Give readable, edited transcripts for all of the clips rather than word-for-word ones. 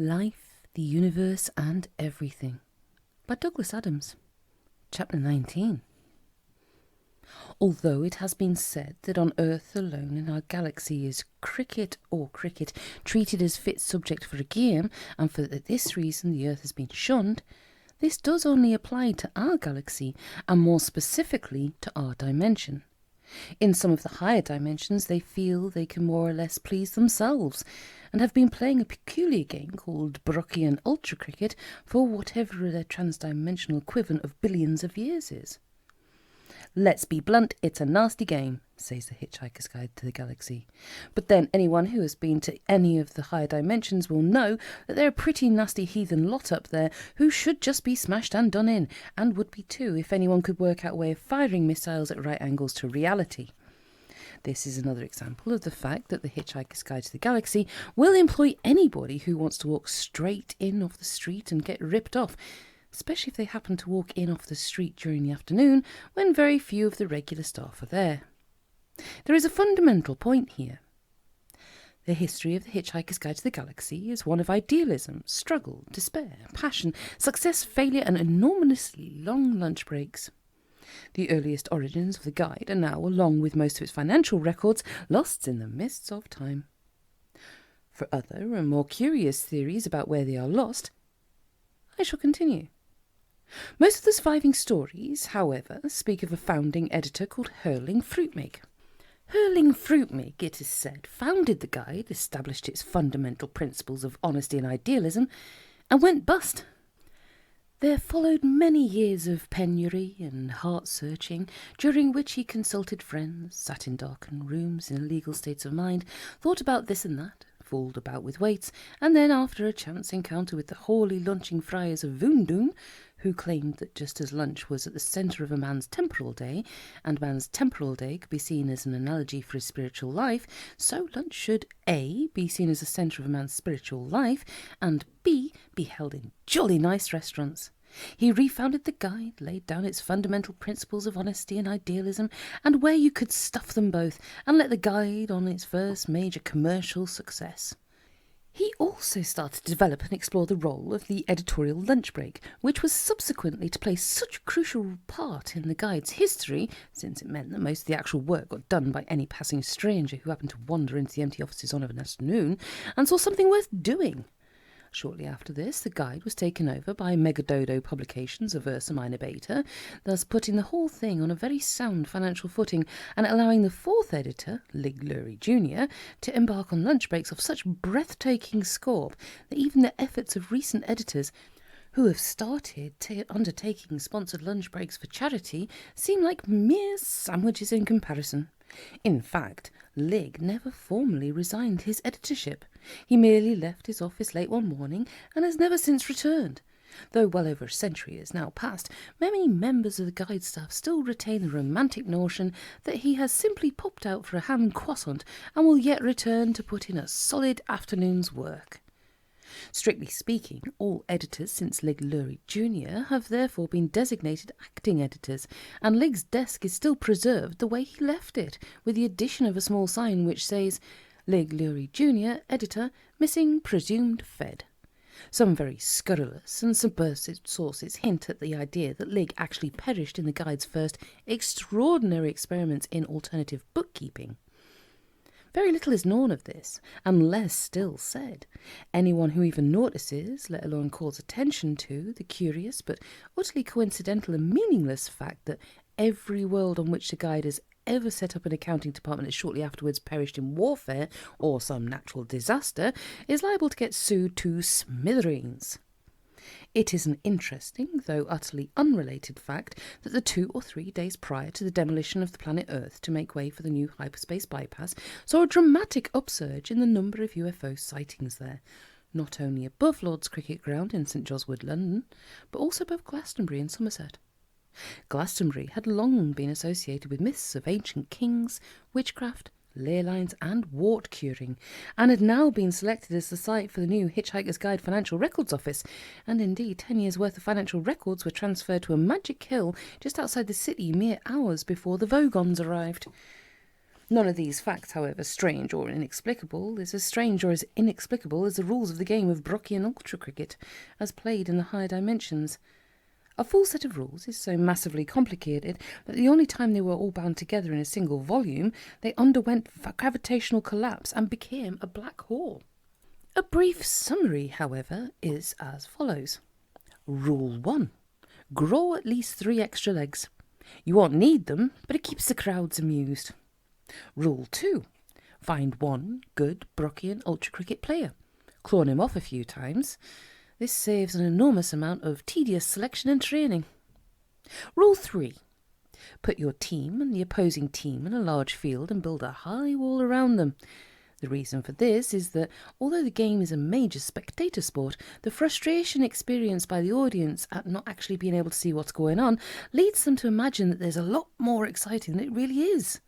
Life, the Universe and Everything by Douglas Adams. Chapter 19. Although it has been said that on Earth alone in our galaxy is cricket treated as fit subject for a game, and for this reason the Earth has been shunned, this does only apply to our galaxy, and more specifically to our dimension. In some of the higher dimensions they feel they can more or less please themselves, and have been playing a peculiar game called Brockian Ultra Cricket for whatever their transdimensional equivalent of billions of years is. Let's be blunt, it's a nasty game, says the Hitch-hiker's Guide to the Galaxy. But then anyone who has been to any of the higher dimensions will know that they're a pretty nasty heathen lot up there who should just be smashed and done in, and would be too if anyone could work out a way of firing missiles at right angles to reality. This is another example of the fact that the Hitch-hiker's Guide to the Galaxy will employ anybody who wants to walk straight in off the street and get ripped off, especially if they happen to walk in off the street during the afternoon when very few of the regular staff are there. There is a fundamental point here. The history of the Hitchhiker's Guide to the Galaxy is one of idealism, struggle, despair, passion, success, failure and enormously long lunch breaks. The earliest origins of the guide are now, along with most of its financial records, lost in the mists of time. For other and more curious theories about where they are lost, I shall continue. Most of the surviving stories, however, speak of a founding editor called Hurling Fruitmig. Hurling Fruitmig, it is said, founded the guide, established its fundamental principles of honesty and idealism, and went bust. There followed many years of penury and heart-searching, during which he consulted friends, sat in darkened rooms in illegal states of mind, thought about this and that, fooled about with weights, and then, after a chance encounter with the hoary lunching friars of Voondoon, who claimed that just as lunch was at the centre of a man's temporal day, and man's temporal day could be seen as an analogy for his spiritual life, so lunch should A, be seen as the centre of a man's spiritual life, and B, be held in jolly nice restaurants. He refounded the guide, laid down its fundamental principles of honesty and idealism, and where you could stuff them both, and let the guide on its first major commercial success. He also started to develop and explore the role of the editorial lunch break, which was subsequently to play such a crucial part in the guide's history, since it meant that most of the actual work got done by any passing stranger who happened to wander into the empty offices on of an afternoon and saw something worth doing. Shortly after this, the guide was taken over by Megadodo Publications of Ursa Minor Beta, thus putting the whole thing on a very sound financial footing and allowing the fourth editor, Lig Lurie Jr., to embark on lunch breaks of such breathtaking scope that even the efforts of recent editors who have started undertaking sponsored lunch breaks for charity seem like mere sandwiches in comparison. In fact, Lig never formally resigned his editorship. He merely left his office late one morning and has never since returned. Though well over a century has now passed, many members of the guide staff still retain the romantic notion that he has simply popped out for a ham croissant and will yet return to put in a solid afternoon's work. Strictly speaking, all editors since Lig Lurie Jr. have therefore been designated acting editors, and Lig's desk is still preserved the way he left it, with the addition of a small sign which says, Lig Lurie Jr., editor, missing presumed Fed. Some very scurrilous and subversive sources hint at the idea that Lig actually perished in the guide's first extraordinary experiments in alternative bookkeeping. Very little is known of this, and less still said. Anyone who even notices, let alone calls attention to, the curious but utterly coincidental and meaningless fact that every world on which the guide has ever set up an accounting department that shortly afterwards perished in warfare or some natural disaster is liable to get sued to smithereens. It is an interesting, though utterly unrelated fact that the 2 or 3 days prior to the demolition of the planet Earth to make way for the new hyperspace bypass saw a dramatic upsurge in the number of UFO sightings there, not only above Lord's Cricket Ground in St John's Wood, London, but also above Glastonbury in Somerset. Glastonbury had long been associated with myths of ancient kings, witchcraft, ley lines and wart curing, and had now been selected as the site for the new Hitch-hiker's Guide Financial Records Office, and indeed 10 years' worth of financial records were transferred to a magic hill just outside the city mere hours before the Vogons arrived. None of these facts, however strange or inexplicable, is as strange or as inexplicable as the rules of the game of Brocchian ultra cricket, as played in the higher dimensions. A full set of rules is so massively complicated that the only time they were all bound together in a single volume, they underwent gravitational collapse and became a black hole. A brief summary, however, is as follows. Rule 1. Grow at least 3 extra legs. You won't need them, but it keeps the crowds amused. Rule 2. Find one good Brocchian ultra cricket player. Clone him off a few times. This saves an enormous amount of tedious selection and training. Rule 3. Put your team and the opposing team in a large field and build a high wall around them. The reason for this is that, although the game is a major spectator sport, the frustration experienced by the audience at not actually being able to see what's going on leads them to imagine that there's a lot more exciting than it really is.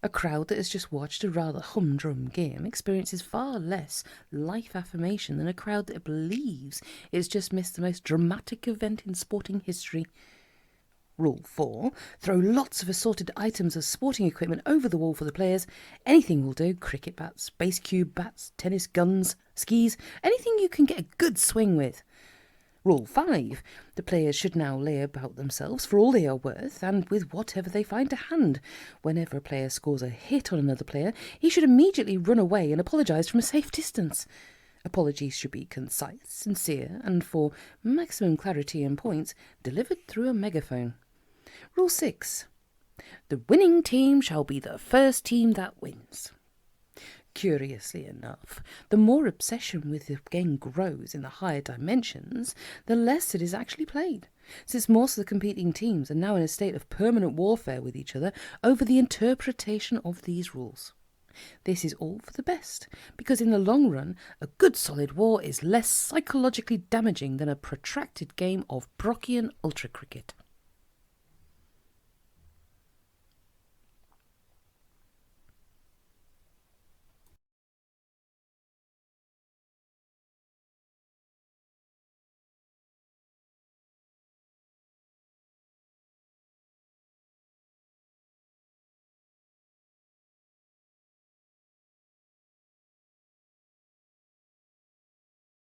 A crowd that has just watched a rather humdrum game experiences far less life affirmation than a crowd that believes it's just missed the most dramatic event in sporting history. Rule 4. Throw lots of assorted items of sporting equipment over the wall for the players. Anything will do. Cricket bats, base cube bats, tennis guns, skis, anything you can get a good swing with. Rule 5. The players should now lay about themselves for all they are worth and with whatever they find to hand. Whenever a player scores a hit on another player, he should immediately run away and apologise from a safe distance. Apologies should be concise, sincere, and for maximum clarity and points, delivered through a megaphone. Rule 6. The winning team shall be the first team that wins. Curiously enough, the more obsession with the game grows in the higher dimensions, the less it is actually played, since most of the competing teams are now in a state of permanent warfare with each other over the interpretation of these rules. This is all for the best, because in the long run, a good solid war is less psychologically damaging than a protracted game of Brocchian ultra cricket.